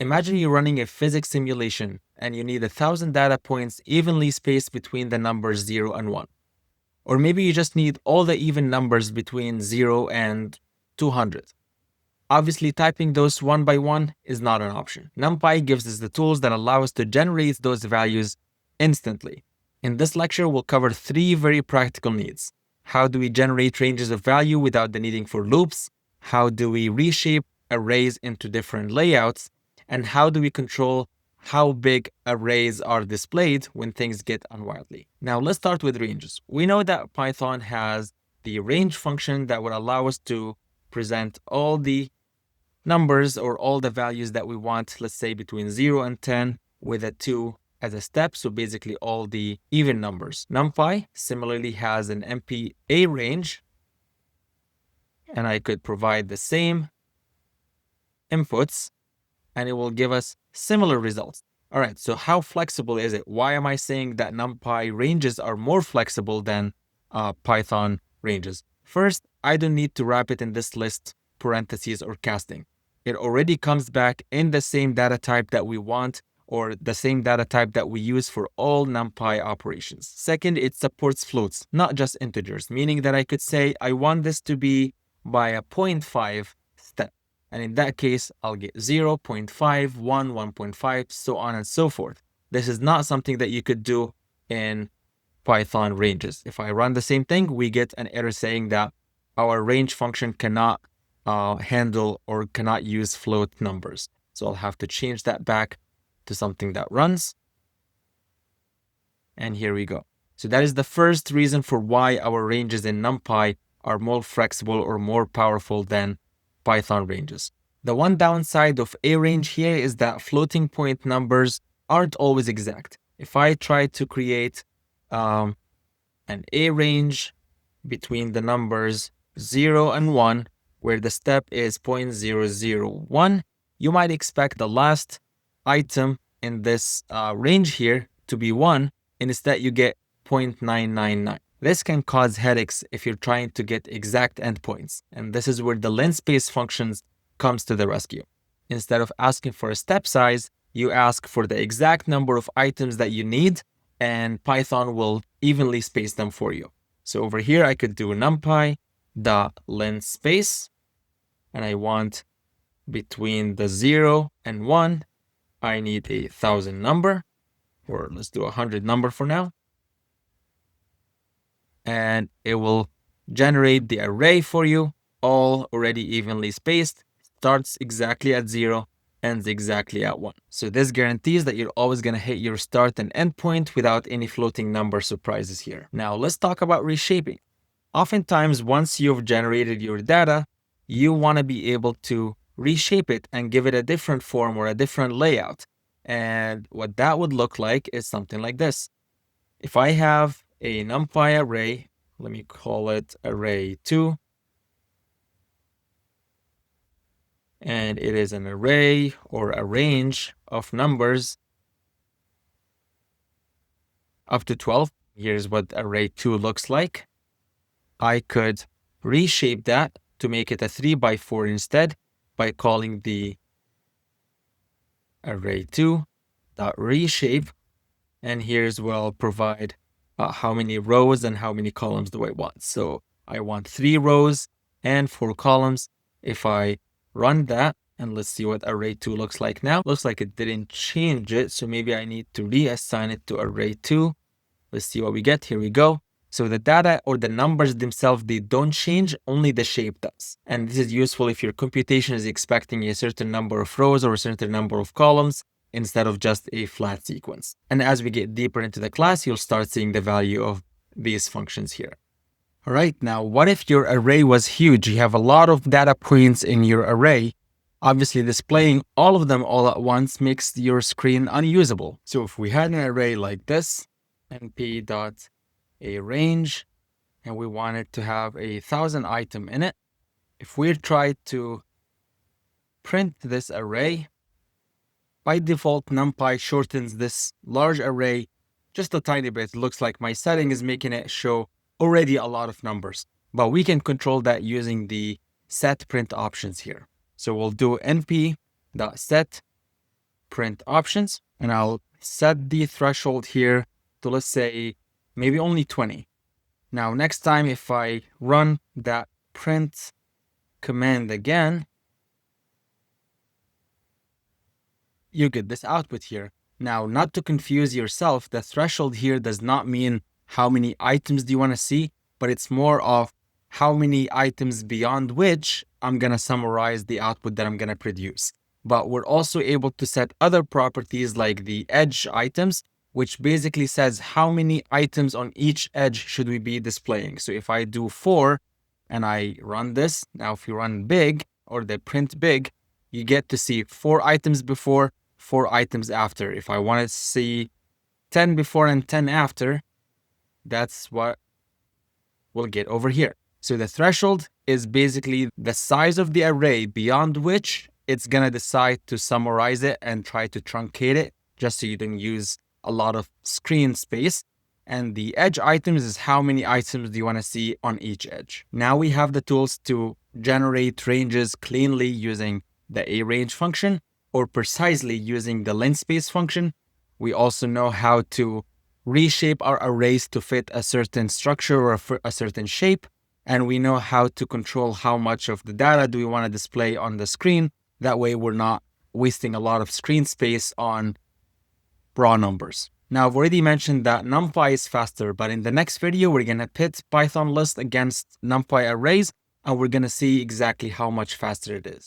Imagine you're running a physics simulation and you need 1,000 data points evenly spaced between the numbers 0 and 1. Or maybe you just need all the even numbers between 0 and 200. Obviously, typing those one by one is not an option. NumPy gives us the tools that allow us to generate those values instantly. In this lecture, we'll cover 3 very practical needs. How do we generate ranges of value without the needing for loops? How do we reshape arrays into different layouts? And how do we control how big arrays are displayed when things get unwieldy? Now, let's start with ranges. We know that Python has the range function that would allow us to present all the numbers or all the values that we want, let's say between 0 and 10 with a 2 as a step, so basically all the even numbers. NumPy similarly has an NumPy range, and I could provide the same inputs and it will give us similar results. All right, so how flexible is it? Why am I saying that NumPy ranges are more flexible than Python ranges? First, I don't need to wrap it in this list, parentheses, or casting. It already comes back in the same data type that we want or the same data type that we use for all NumPy operations. Second, it supports floats, not just integers, meaning that I could say I want this to be by a 0.5 step. And in that case, I'll get 0, 0.5, 1, 1.5, so on and so forth. This is not something that you could do in Python ranges. If I run the same thing, we get an error saying that our range function cannot handle or cannot use float numbers. So I'll have to change that back to something that runs. And here we go. So that is the first reason for why our ranges in NumPy are more flexible or more powerful than Python ranges. The one downside of a range here is that floating point numbers aren't always exact. If I try to create an a range between the numbers 0 and 1, where the step is 0.001, you might expect the last item in this range here to be 1, and instead you get 0.999. This can cause headaches if you're trying to get exact endpoints, and this is where the linspace functions comes to the rescue. Instead of asking for a step size, you ask for the exact number of items that you need, and Python will evenly space them for you. So over here, I could do numpy.linspace, and I want between the 0 and 1, I need 1,000 number, or let's do 100 number for now. And it will generate the array for you, all already evenly spaced, starts exactly at 0, ends exactly at 1. So this guarantees that you're always going to hit your start and end point without any floating number surprises here. Now let's talk about reshaping. Oftentimes, once you've generated your data, you want to be able to reshape it and give it a different form or a different layout. And what that would look like is something like this. If I have a NumPy array, let me call it array 2, and it is an array or a range of numbers up to 12. Here's what array 2 looks like. I could reshape that to make it a 3 by 4 instead by calling the array2.reshape, and here's where I'll provide how many rows and how many columns do I want. So I want 3 rows and 4 columns. If I run that, and let's see what array2 looks like now. Looks like it didn't change it, so maybe I need to reassign it to array2. Let's see what we get. Here we go. So the data or the numbers themselves, they don't change, only the shape does. And this is useful if your computation is expecting a certain number of rows or a certain number of columns instead of just a flat sequence. And as we get deeper into the class, you'll start seeing the value of these functions here. All right, now what if your array was huge? You have a lot of data points in your array. Obviously, displaying all of them all at once makes your screen unusable. So if we had an array like this, np.arange, and we wanted to have 1,000 item in it, if we try to print this array, by default, NumPy shortens this large array just a tiny bit. It looks like my setting is making it show already a lot of numbers, but we can control that using the set print options here. So we'll do np.set print options, and I'll set the threshold here to, let's say, maybe only 20. Now, next time, if I run that print command again, you get this output here. Now, not to confuse yourself, the threshold here does not mean how many items do you want to see, but it's more of how many items beyond which I'm going to summarize the output that I'm going to produce. But we're also able to set other properties like the edge items, which basically says how many items on each edge should we be displaying. So if I do 4 and I run this, now if you run big or the print big, you get to see 4 items before, 4 items after. If I want to see 10 before and 10 after, that's what we'll get over here. So the threshold is basically the size of the array beyond which it's going to decide to summarize it and try to truncate it just so you don't use a lot of screen space. And the edge items is how many items do you want to see on each edge. Now we have the tools to generate ranges cleanly using the aRange function or precisely using the linspace function. We also know how to reshape our arrays to fit a certain structure or a certain shape. And we know how to control how much of the data do we want to display on the screen. That way we're not wasting a lot of screen space on raw numbers. Now, I've already mentioned that NumPy is faster, but in the next video, we're going to pit Python list against NumPy arrays, and we're going to see exactly how much faster it is.